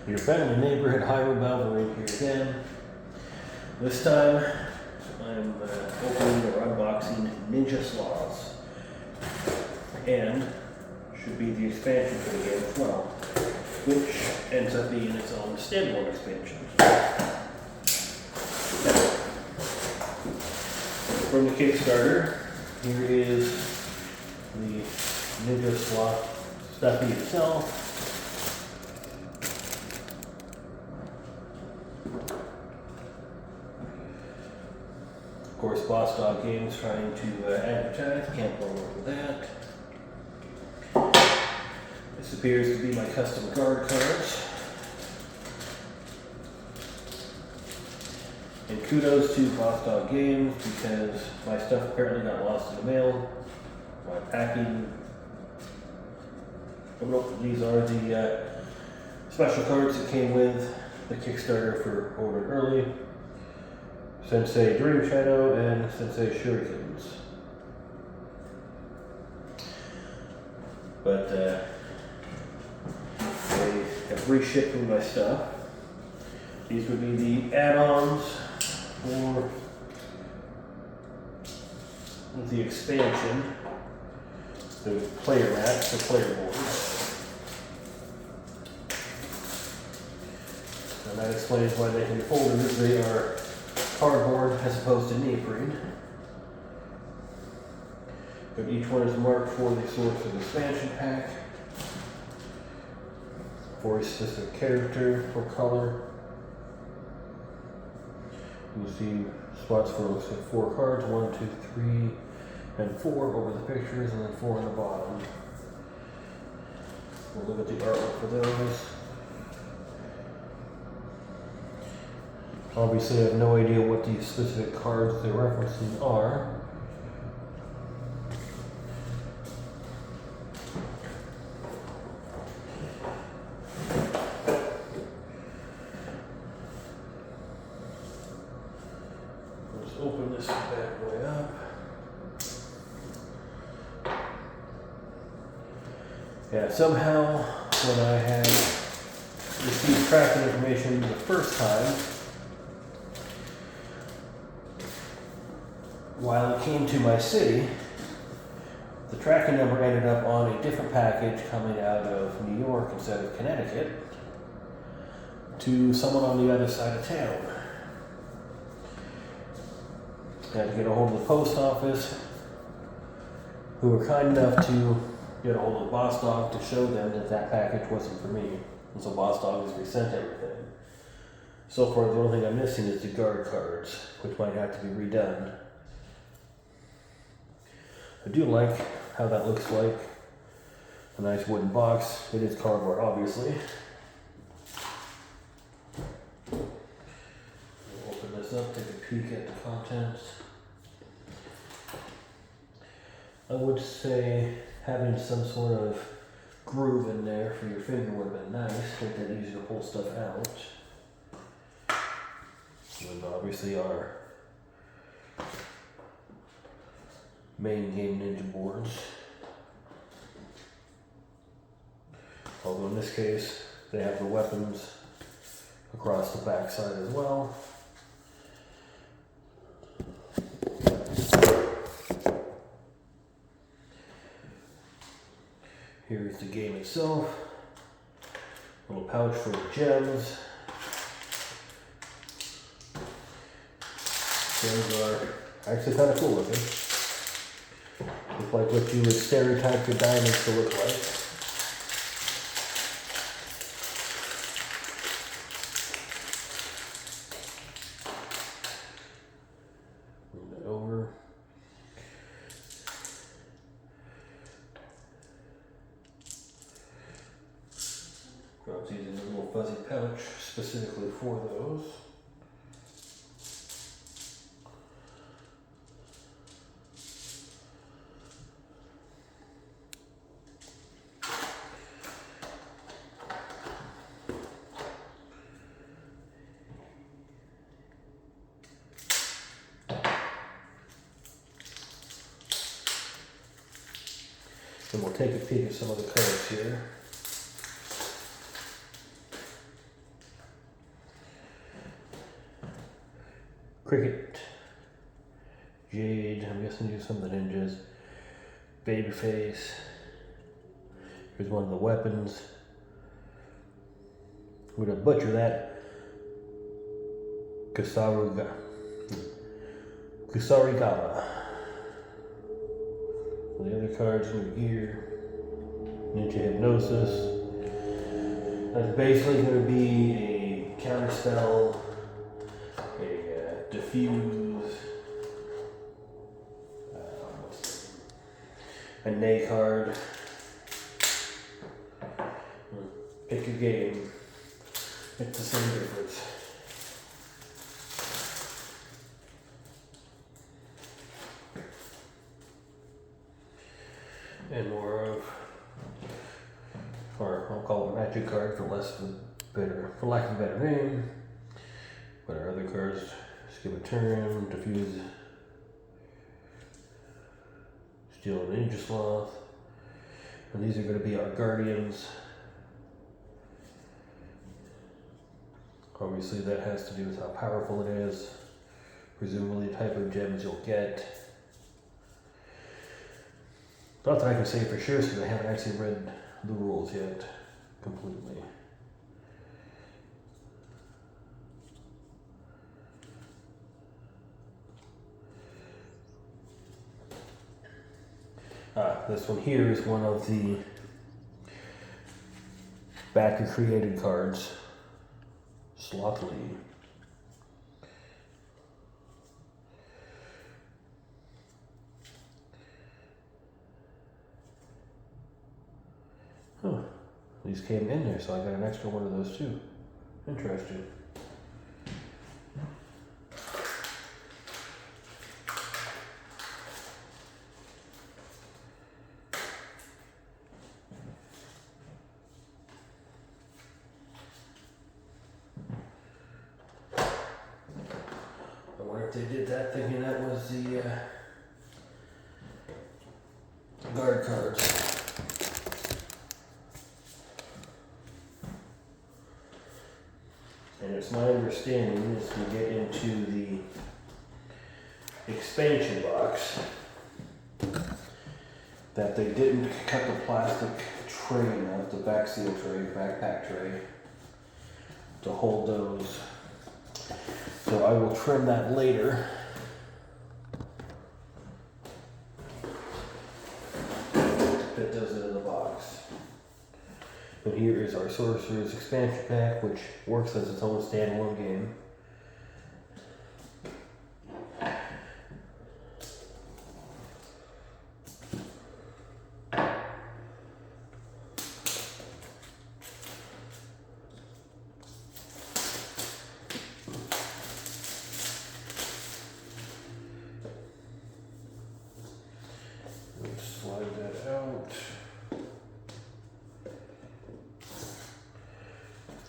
Your friendly neighborhood Hyro Balverine here again. This time I'm opening or unboxing Ninja Sloths, and should be the expansion for the game as well, which ends up being its own standalone expansion. From the Kickstarter, here is the Ninja Sloth stuffy itself. Of course, Boss Dog Games trying to advertise, can't go wrong with that. This appears to be my custom guard cards. And kudos to Boss Dog Games because my stuff apparently got lost in the mail. My packing. Oh no, these are the special cards that came with the Kickstarter for ordered early. Sensei Dream Shadow and Sensei Shurikens. But they have reshipped me my stuff. These would be the add-ons for the expansion, the player mats, the player boards. And that explains why they can be folded, as they are cardboard as opposed to neoprene. But each one is marked for the source of the expansion pack, for a specific character or color. You see spots for, looks like 4 cards, 1, 2, 3, and 4 over the pictures, and then 4 on the bottom. We'll look at the artwork for those. Obviously, I have no idea what the specific cards they're referencing are. Let's open this bad boy up. Yeah, somehow when I had received tracking information the first time, while it came to my city, the tracking number ended up on a different package coming out of New York instead of Connecticut to someone on the other side of town. I had to get a hold of the post office, who were kind enough to get a hold of Boss Dog to show them that that package wasn't for me. And so Boss Dog has resent everything. So far, the only thing I'm missing is the guard cards, which might have to be redone. I do like how that looks like. A nice wooden box. It is cardboard, obviously. We'll open this up, take a peek at the contents. I would say having some sort of groove in there for your finger would have been nice, make that easier to pull stuff out. And obviously our main game Ninja boards. Although in this case, they have the weapons across the back side as well. Here's the game itself. Little pouch for the gems. Gems are actually kind of cool looking. Look like what you would stereotype your diamonds to look like. Move that over. I was using a little fuzzy pouch specifically for those. And we'll take a peek at some of the colors here. Cricket, Jade, I'm guessing these are some of the ninjas, Babyface, here's one of the weapons. I'm gonna butcher that. Kusarigama. The other cards in here. Ninja Hypnosis. That's basically going to be a counterspell, a diffuse, a nay card. Pick your game. It's the same difference. And more of, or I'll call it a magic card for lack of a better name. But our other cards, skip a turn, diffuse, steal a Ninja Sloth. And these are going to be our guardians. Obviously that has to do with how powerful it is, presumably the type of gems you'll get. Not that I can say for sure, because I haven't actually read the rules yet completely. This one here is one of the backer created cards, Slothly. Huh. These came in there, so I got an extra one of those too. Interesting. I wonder if they did that thinking that was the guard cards. And it's my understanding as we get into the expansion box that they didn't cut the plastic tray out, the back seal tray, backpack tray, to hold those. So I will trim that later. Fit those into the box. But here is our Sorcerer's expansion pack, which works as its own standalone game. Let's slide that out.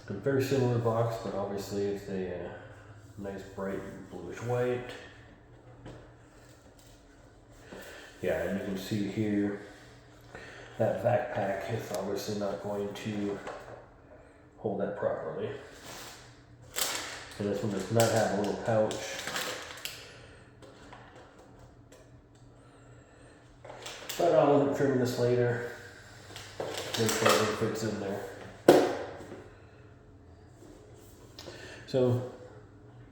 A very similar box, but obviously it's a nice bright bluish white. Yeah, and you can see here that backpack is obviously not going to hold that properly. And this one does not have a little pouch. But I'll end up trimming this later. Make sure everything fits in there. So,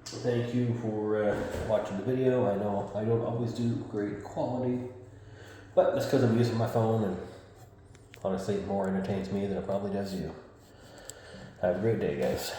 thank you for watching the video. I know I don't always do great quality, but that's because I'm using my phone, and honestly it more entertains me than it probably does you. Have a great day, guys.